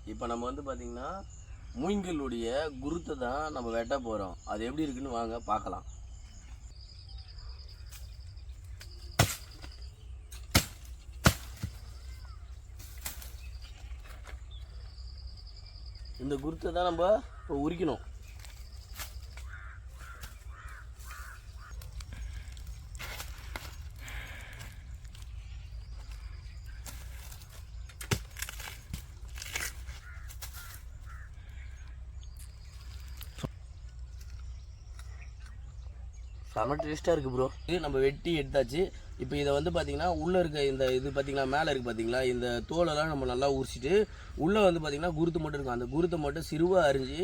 இப்போ நம்ம வந்து பார்த்திங்கன்னா மூங்கிலுடைய குருத்தை தான் நம்ம வெட்ட போகிறோம். அது எப்படி இருக்குன்னு வாங்க பார்க்கலாம். இந்த குருத்தை தான் நம்ம இப்போ உரிக்கணும். செம்ம டேஸ்ட்டாக இருக்குது ப்ரோ. இது நம்ம வெட்டி எடுத்தாச்சு. இப்போ இதை வந்து பார்த்திங்கன்னா உள்ளே இருக்க இந்த இது பார்த்திங்கன்னா மேலே இருக்குது பார்த்திங்களா, இந்த தோலெல்லாம் நம்ம நல்லா உரிச்சிட்டு உள்ளே வந்து பார்த்திங்கன்னா குருத்து மட்டும் இருக்கும். அந்த குருத்தை மட்டும் சிறுவாக அரிஞ்சு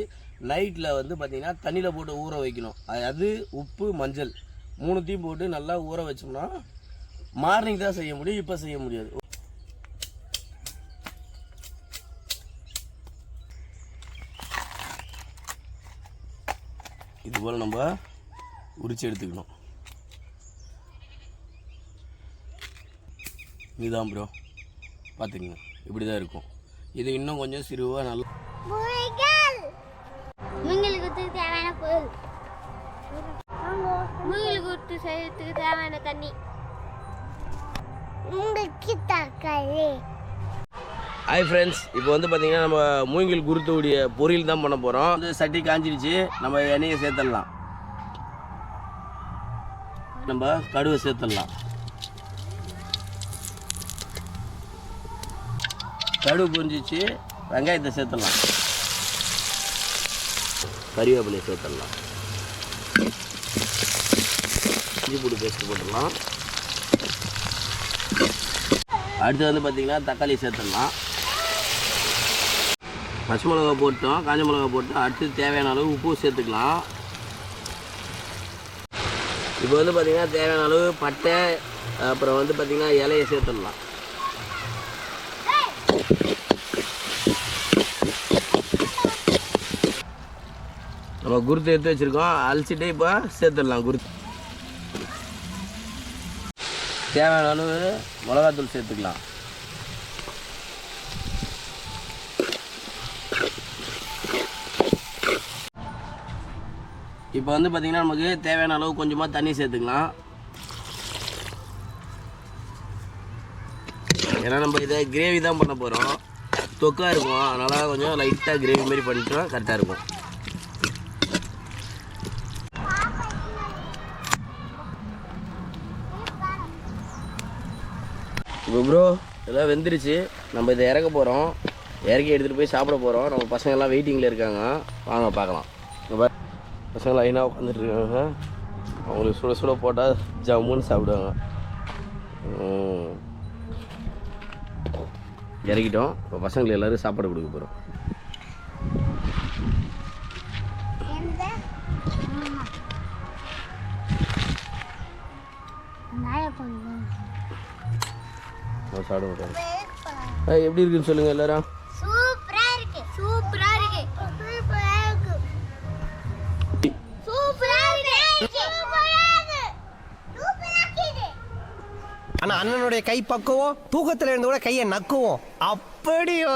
நைட்டில் வந்து பார்த்திங்கன்னா தண்ணியில் போட்டு ஊற வைக்கணும். அது உப்பு மஞ்சள் மூணுத்தையும் போட்டு நல்லா ஊற வச்சோம்னா மார்னிங் தான் செய்ய முடியும், இப்போ செய்ய முடியாது. இதுபோல் நம்ம உரிச்சு எடுத்துக்கணும். இதுதான் ப்ரோ பார்த்துக்குங்க, இப்படி தான் இருக்கும். இது இன்னும் கொஞ்சம் சிறுவாக நல்லா மூங்கிலுக்கு தேவையான பொருள், மூங்கிலுக்கு செய்யறதுக்கு தேவையான தண்ணி, தக்காளி. ஹாய் ஃப்ரெண்ட்ஸ், இப்போ வந்து பார்த்திங்கன்னா நம்ம மூங்கில் குருத்துடைய பொரியல் தான் பண்ண போகிறோம். வந்து சட்டி காஞ்சிடுச்சு, நம்ம எண்ணெயை சேர்த்துடலாம். நம்ம கடுவை சேர்த்துடலாம். கடுகு பொரிஞ்சிச்சு, வெங்காயத்தை சேர்த்துடலாம், கறிவேப்பிலையை சேர்த்துடலாம், இஞ்சி பூண்டு பேஸ்ட் போட்டுடலாம். அடுத்து வந்து பார்த்திங்கன்னா தக்காளி சேர்த்துடலாம். பச்சை மிளகா போட்டோம், காஞ்ச மிளகா போட்டு அடுத்து தேவையான அளவு உப்பு சேர்த்துக்கலாம். இப்போ வந்து பார்த்திங்கன்னா தேவையான அளவு பட்டை, அப்புறம் வந்து பார்த்திங்கன்னா இலையை சேர்த்துடலாம். நம்ம குருத்து எடுத்து வச்சுருக்கோம், அழிச்சிட்டு இப்போ சேர்த்துடலாம். குருத்து தேவையான அளவு மிளகாத்தூள் சேர்த்துக்கலாம். இப்போ வந்து பார்த்திங்கன்னா நமக்கு தேவையான அளவு கொஞ்சமாக தண்ணி சேர்த்துக்கலாம். ஏன்னா நம்ம இதை கிரேவி தான் பண்ண போகிறோம், தொக்காக இருக்கும். அதனால் கொஞ்சம் லைட்டாக கிரேவி மாதிரி பண்ணிட்டோம், கரெக்டாக இருக்கும். இப்போ ப்ரோ எல்லாம் வெந்துருச்சு, நம்ம இதை இறக்க போகிறோம். இறக்கி எடுத்துகிட்டு போய் சாப்பிட போகிறோம். நம்ம பசங்கள்லாம் வெயிட்டிங்கில் இருக்காங்க, வாங்க பார்க்கலாம். இப்போ பசங்க லைனாக உட்காந்துட்ருக்காங்க, அவங்களுக்கு சுட சுட போட்டால் ஜம்முன்னு சாப்பிடுவாங்க. இறக்கிட்டோம், இப்போ பசங்களுக்கு எல்லோரும் சாப்பாடு கொடுக்க போகிறோம். சாப்பிட மாட்டாங்க. எப்படி இருக்குன்னு சொல்லுங்கள் எல்லாரும். ஆனா அண்ணனுடைய கை பக்குவோம், தூக்கத்துல இருந்து கூட கையை நக்குவோம். அப்படி ஒரு